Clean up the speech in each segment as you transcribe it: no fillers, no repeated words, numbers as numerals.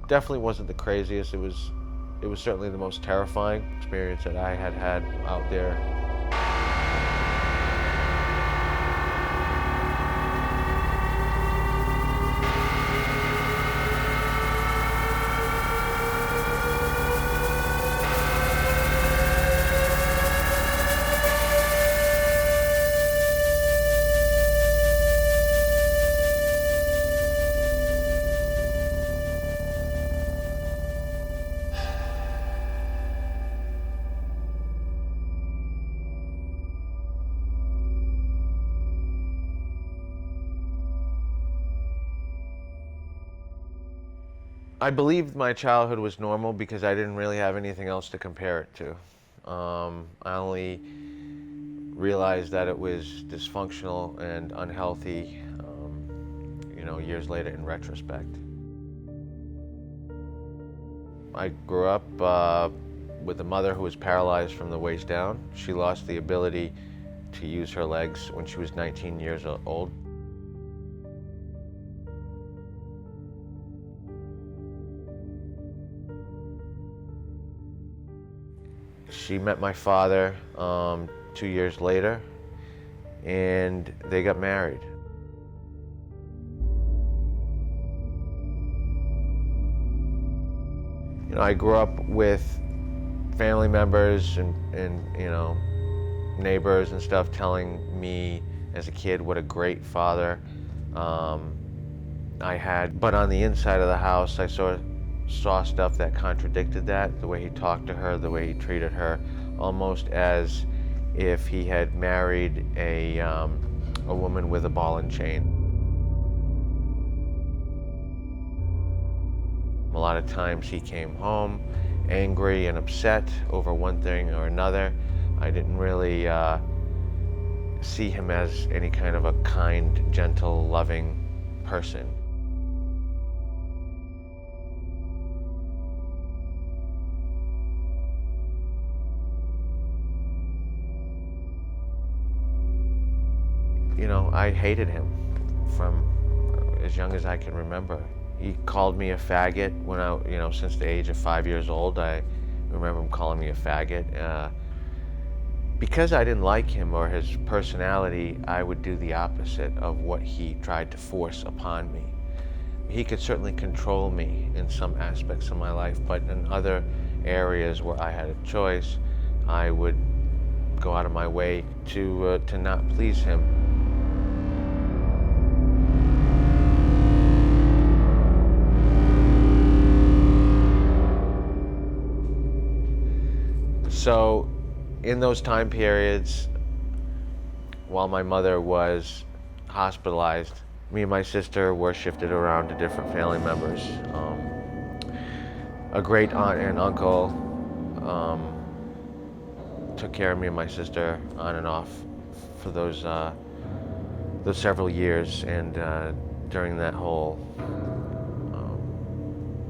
Definitely wasn't the craziest. It was certainly the most terrifying experience that I had had out there. I believed my childhood was normal because I didn't really have anything else to compare it to. I only realized that it was dysfunctional and unhealthy, years later in retrospect. I grew up with a mother who was paralyzed from the waist down. She lost the ability to use her legs when she was 19 years old. She met my father 2 years later, and they got married. I grew up with family members and neighbors and stuff telling me as a kid what a great father I had. But on the inside of the house, I saw stuff that contradicted that, the way he talked to her, the way he treated her, almost as if he had married a woman with a ball and chain. A lot of times he came home angry and upset over one thing or another. I didn't really see him as any kind of a kind, gentle, loving person. I hated him from as young as I can remember. He called me a faggot when since the age of 5 years old. I remember him calling me a faggot. Because I didn't like him or his personality, I would do the opposite of what he tried to force upon me. He could certainly control me in some aspects of my life, but in other areas where I had a choice, I would go out of my way to not please him. So in those time periods, while my mother was hospitalized, me and my sister were shifted around to different family members. A great aunt and uncle took care of me and my sister on and off for those several years, and during that whole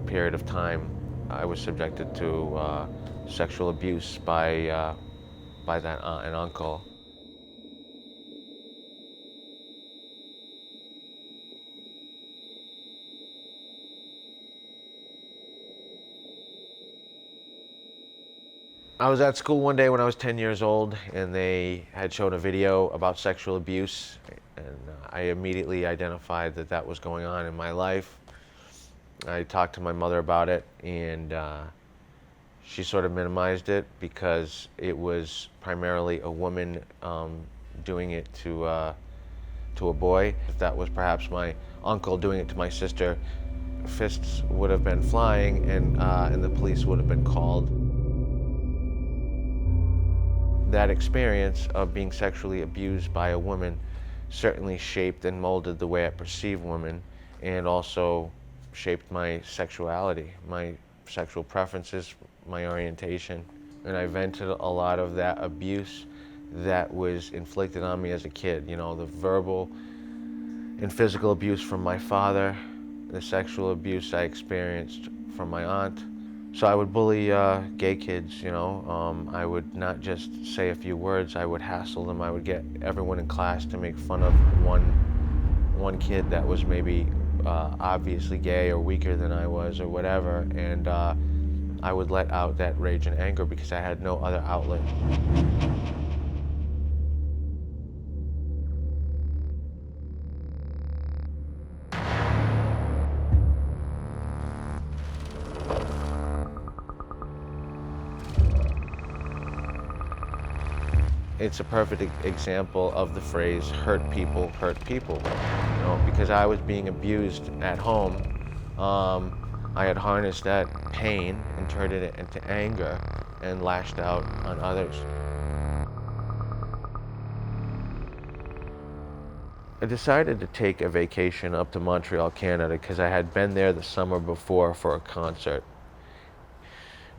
period of time, I was subjected to sexual abuse by that aunt and uncle. I was at school one day when I was 10 years old, and they had shown a video about sexual abuse, and I immediately identified that that was going on in my life. I talked to my mother about it, and she sort of minimized it because it was primarily a woman doing it to a boy. If that was perhaps my uncle doing it to my sister, fists would have been flying, and the police would have been called. That experience of being sexually abused by a woman certainly shaped and molded the way I perceive women, and also shaped my sexuality, my sexual preferences, my orientation. And I vented a lot of that abuse that was inflicted on me as a kid. The verbal and physical abuse from my father, the sexual abuse I experienced from my aunt. So I would bully gay kids, I would not just say a few words, I would hassle them. I would get everyone in class to make fun of one kid that was maybe obviously gay or weaker than I was or whatever, and I would let out that rage and anger because I had no other outlet. It's a perfect example of the phrase hurt people, because I was being abused at home. I had harnessed that pain and turned it into anger and lashed out on others. I decided to take a vacation up to Montreal, Canada, because I had been there the summer before for a concert.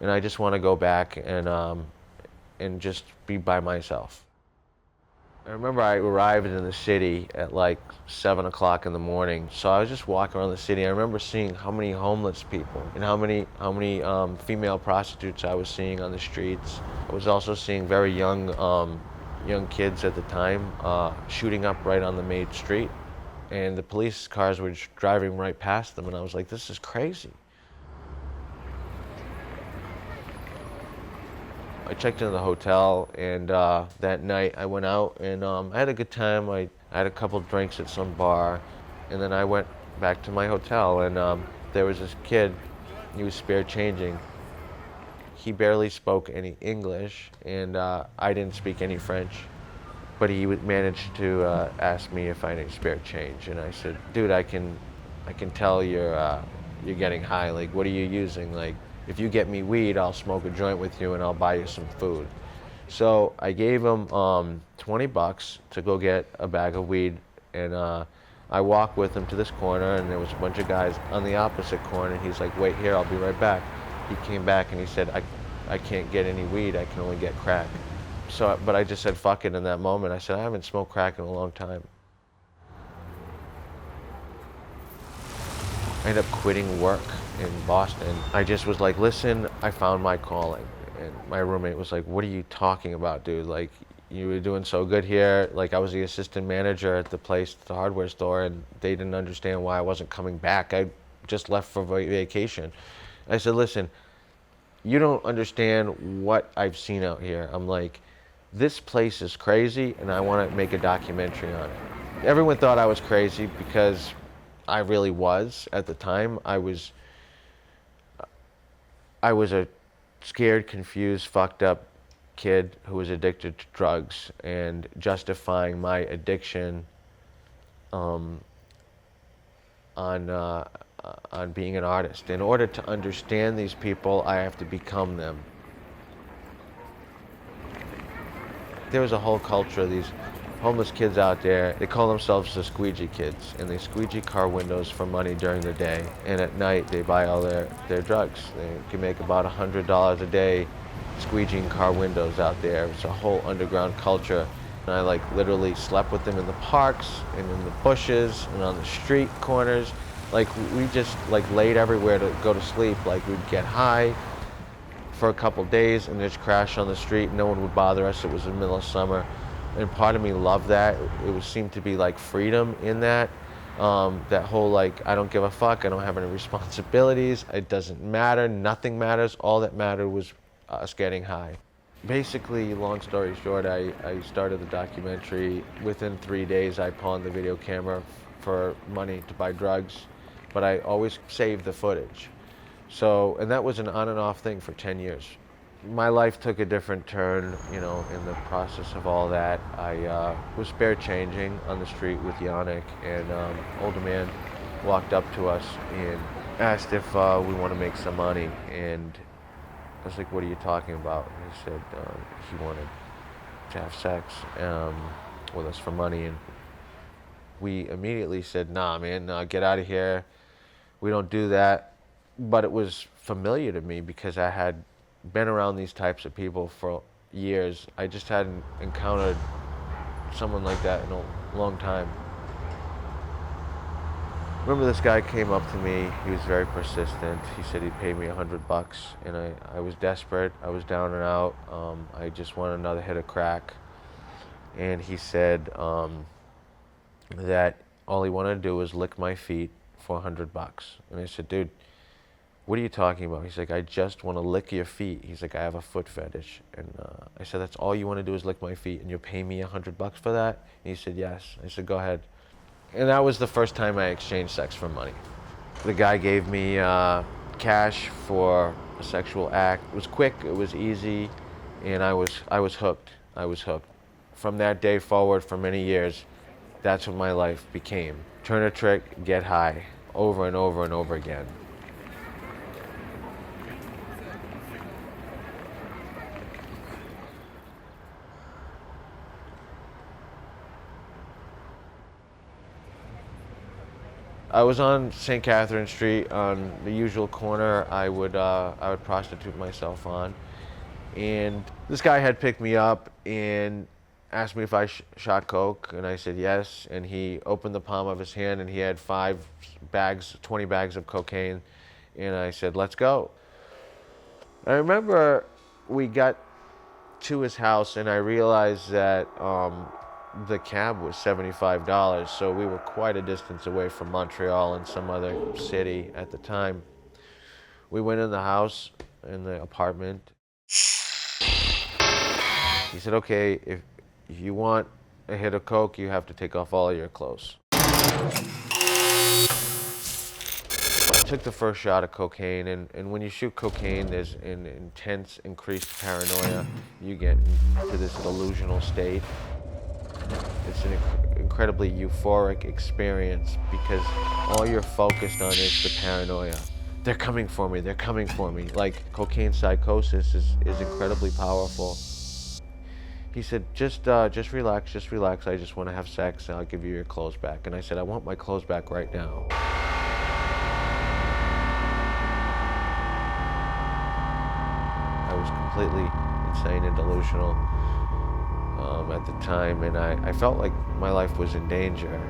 And I just want to go back and just be by myself. I remember I arrived in the city at like 7 o'clock in the morning. So I was just walking around the city. I remember seeing how many homeless people and how many female prostitutes I was seeing on the streets. I was also seeing very young kids at the time shooting up right on the main street. And the police cars were just driving right past them. And I was like, this is crazy. I checked into the hotel, and that night I went out and I had a good time. I had a couple drinks at some bar, and then I went back to my hotel, and there was this kid. He was spare changing. He barely spoke any English, and I didn't speak any French, but he managed to ask me if I needed spare change, and I said, dude, I can tell you're getting high. Like, what are you using? Like, if you get me weed, I'll smoke a joint with you and I'll buy you some food. So I gave him $20 to go get a bag of weed, and I walked with him to this corner, and there was a bunch of guys on the opposite corner, and he's like, wait here, I'll be right back. He came back and he said, I can't get any weed, I can only get crack. But I just said, fuck it in that moment. I said, I haven't smoked crack in a long time. I ended up quitting work in Boston. I just was like, listen, I found my calling. And my roommate was like, what are you talking about, dude? Like, you were doing so good here. Like, I was the assistant manager at the place, the hardware store, and they didn't understand why I wasn't coming back. I just left for vacation. I said, listen, you don't understand what I've seen out here. I'm like, this place is crazy, and I want to make a documentary on it. Everyone thought I was crazy because I really was at the time. I was a scared, confused, fucked up kid who was addicted to drugs, and justifying my addiction on being an artist. In order to understand these people, I have to become them. There was a whole culture of these homeless kids out there. They call themselves the squeegee kids, and they squeegee car windows for money during the day, and at night they buy all their drugs. They can make about $100 a day squeegeeing car windows out there. It's a whole underground culture. And I like literally slept with them in the parks and in the bushes and on the street corners. Like, we just like laid everywhere to go to sleep. Like, we'd get high for a couple days and just crash on the street. No one would bother us. It was the middle of summer. And part of me loved that. Seemed to be like freedom in that. That whole like, I don't give a fuck, I don't have any responsibilities, it doesn't matter, nothing matters. All that mattered was us getting high. Basically, long story short, I started the documentary. Within 3 days, I pawned the video camera for money to buy drugs, but I always saved the footage. So, and that was an on and off thing for 10 years. My life took a different turn, in the process of all that. I was spare changing on the street with Yannick, and an older man walked up to us and asked if we want to make some money. And I was like, what are you talking about? And he said he wanted to have sex with us for money. And we immediately said, nah, man, get out of here. We don't do that. But it was familiar to me because I had been around these types of people for years. I just hadn't encountered someone like that in a long time. Remember, this guy came up to me. He was very persistent. He said he'd pay me $100, and I was desperate. I was down and out. I just wanted another hit of crack. And he said that all he wanted to do was lick my feet for $100. And I said, dude, what are you talking about? He's like, I just want to lick your feet. He's like, I have a foot fetish. And I said, that's all you want to do is lick my feet and you're paying me $100 for that? And he said, yes. I said, go ahead. And that was the first time I exchanged sex for money. The guy gave me cash for a sexual act. It was quick, it was easy, and I was hooked. I was hooked. From that day forward, for many years, that's what my life became. Turn a trick, get high, over and over and over again. I was on St. Catherine Street on the usual corner I would prostitute myself on. And this guy had picked me up and asked me if I shot coke, and I said yes. And he opened the palm of his hand and he had 20 bags of cocaine. And I said, let's go. I remember we got to his house and I realized that the cab was $75, so we were quite a distance away from Montreal and some other city at the time. We went in the house, in the apartment. He said, okay, if you want a hit of coke, you have to take off all of your clothes. I took the first shot of cocaine, and when you shoot cocaine, there's an intense, increased paranoia. You get into this delusional state. It's an incredibly euphoric experience because all you're focused on is the paranoia. They're coming for me, they're coming for me. Like, cocaine psychosis is incredibly powerful. He said, just relax, I just want to have sex and I'll give you your clothes back. And I said, I want my clothes back right now. I was completely insane and delusional at the time, and I felt like my life was in danger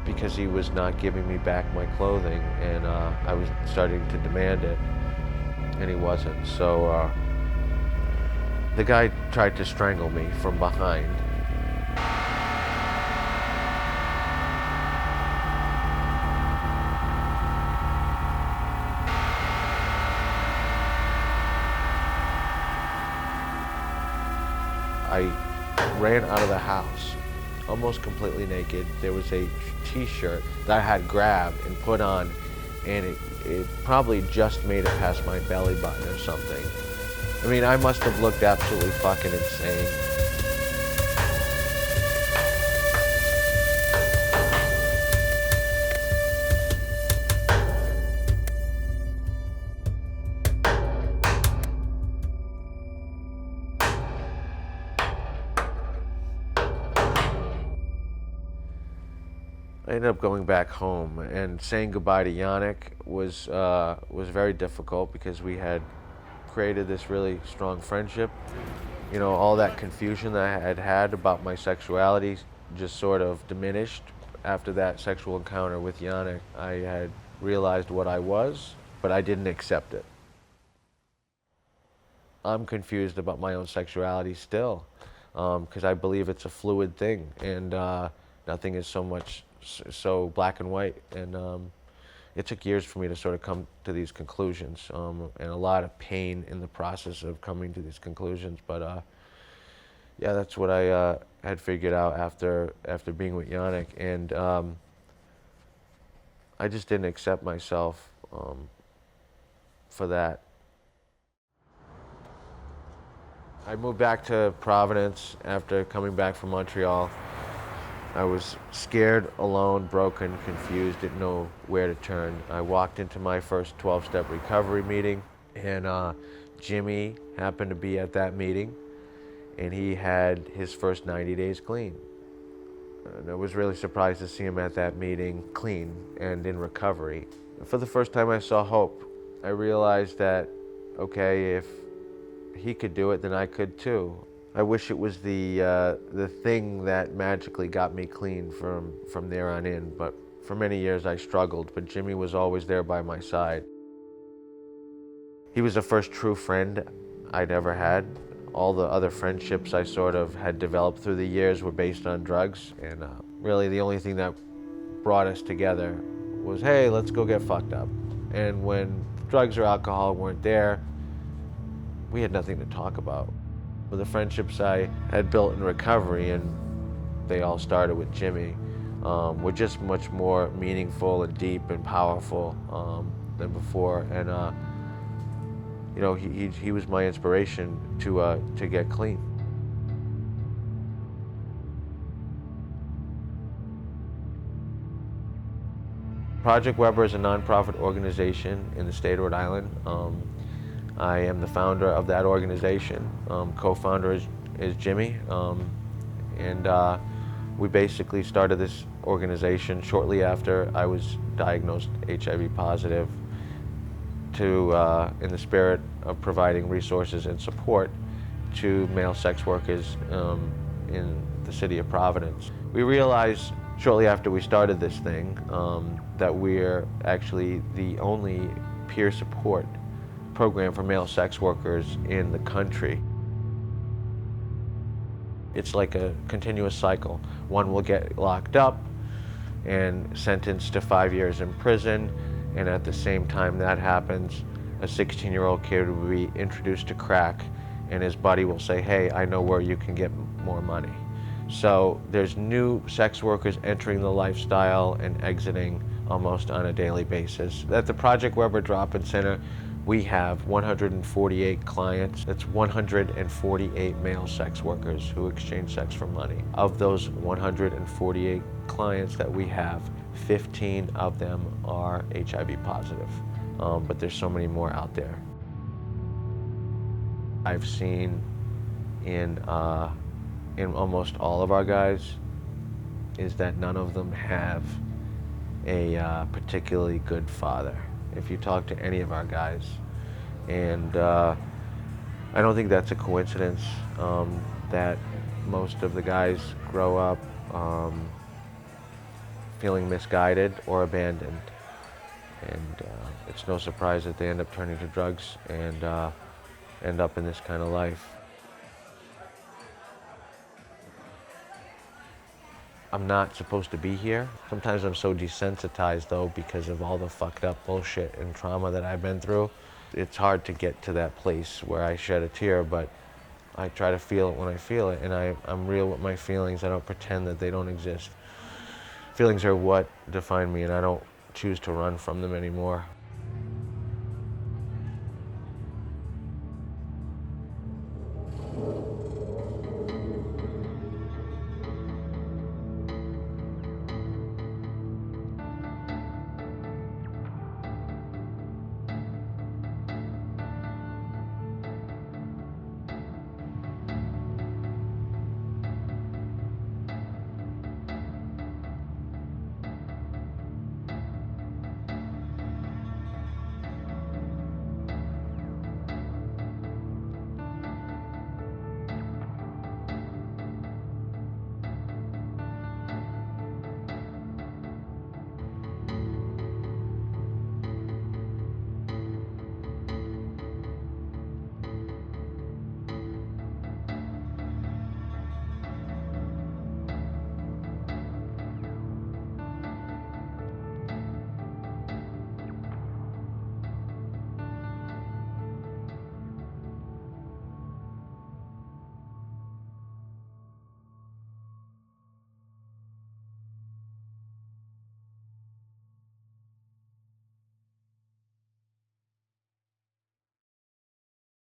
because he was not giving me back my clothing, and I was starting to demand it, and he wasn't. So the guy tried to strangle me from behind. I ran out of the house, almost completely naked. There was a t-shirt that I had grabbed and put on, and it probably just made it past my belly button or something. I mean, I must have looked absolutely fucking insane. I ended up going back home, and saying goodbye to Yannick was very difficult because we had created this really strong friendship. You know, all that confusion that I had had about my sexuality just sort of diminished after that sexual encounter with Yannick. I had realized what I was, but I didn't accept it. I'm confused about my own sexuality still, because I believe it's a fluid thing, and nothing is so black and white. And it took years for me to sort of come to these conclusions, and a lot of pain in the process of coming to these conclusions. But yeah, that's what I had figured out after being with Yannick, and I just didn't accept myself for that. I moved back to Providence after coming back from Montreal. I was scared, alone, broken, confused, didn't know where to turn. I walked into my first 12-step recovery meeting, and Jimmy happened to be at that meeting, and he had his first 90 days clean. And I was really surprised to see him at that meeting clean and in recovery. For the first time I saw hope. I realized that, okay, if he could do it, then I could too. I wish it was the thing that magically got me clean from there on in, but for many years I struggled, but Jimmy was always there by my side. He was the first true friend I'd ever had. All the other friendships I sort of had developed through the years were based on drugs, and really the only thing that brought us together was, hey, let's go get fucked up. And when drugs or alcohol weren't there, we had nothing to talk about. The friendships I had built in recovery, and they all started with Jimmy, were just much more meaningful and deep and powerful than before. And you know, he was my inspiration to get clean. Project Weber is a nonprofit organization in the state of Rhode Island. I am the founder of that organization. Co-founder is Jimmy, and we basically started this organization shortly after I was diagnosed HIV positive, in the spirit of providing resources and support to male sex workers in the city of Providence. We realized shortly after we started this thing that we're actually the only peer support program for male sex workers in the country. It's like a continuous cycle. One will get locked up and sentenced to 5 years in prison, and at the same time that happens, a 16-year-old kid will be introduced to crack, and his buddy will say, hey, I know where you can get more money. So there's new sex workers entering the lifestyle and exiting almost on a daily basis. At the Project Weber Drop-In Center, we have 148 clients. That's 148 male sex workers who exchange sex for money. Of those 148 clients that we have, 15 of them are HIV positive, but there's so many more out there. I've seen in almost all of our guys is that none of them have a particularly good father. If you talk to any of our guys, and I don't think that's a coincidence that most of the guys grow up feeling misguided or abandoned, and it's no surprise that they end up turning to drugs and end up in this kind of life. I'm not supposed to be here. Sometimes I'm so desensitized though because of all the fucked up bullshit and trauma that I've been through. It's hard to get to that place where I shed a tear, but I try to feel it when I feel it, and I'm real with my feelings. I don't pretend that they don't exist. Feelings are what define me, and I don't choose to run from them anymore.